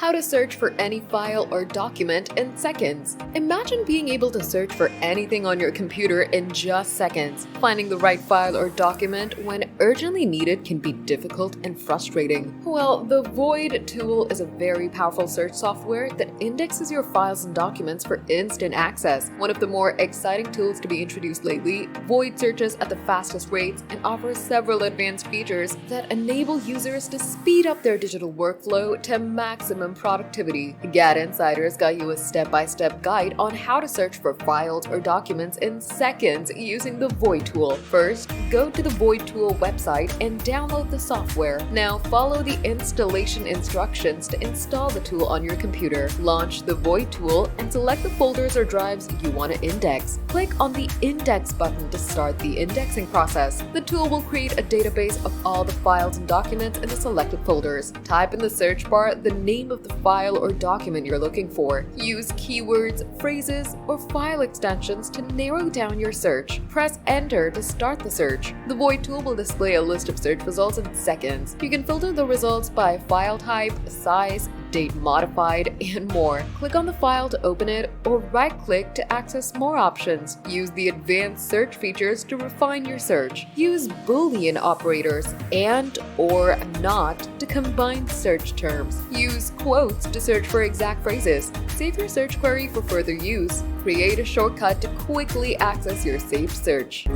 How to search for any file or document in seconds. Imagine being able to search for anything on your computer in just seconds. Finding the right file or document when urgently needed can be difficult and frustrating. Well, the Void tool is a very powerful search software that indexes your files and documents for instant access. One of the more exciting tools to be introduced lately, Void searches at the fastest rates and offers several advanced features that enable users to speed up their digital workflow to maximum productivity. Gad Insider's got you a step-by-step guide on how to search for files or documents in seconds using the Void tool. First, go to the Void tool website and download the software. Now follow the installation instructions to install the tool on your computer. Launch the Void tool and select the folders or drives you want to index. Click on the Index button to start the indexing process. The tool will create a database of all the files and documents in the selected folders. Type in the search bar the name of the file or document you're looking for. Use keywords, phrases, or file extensions to narrow down your search. Press Enter to start the search. The Void tool will display a list of search results in seconds. You can filter the results by file type, size, date modified, and more. Click on the file to open it or right-click to access more options. Use the advanced search features to refine your search. Use Boolean operators and or not to combine search terms. Use quotes to search for exact phrases. Save your search query for further use. Create a shortcut to quickly access your saved search.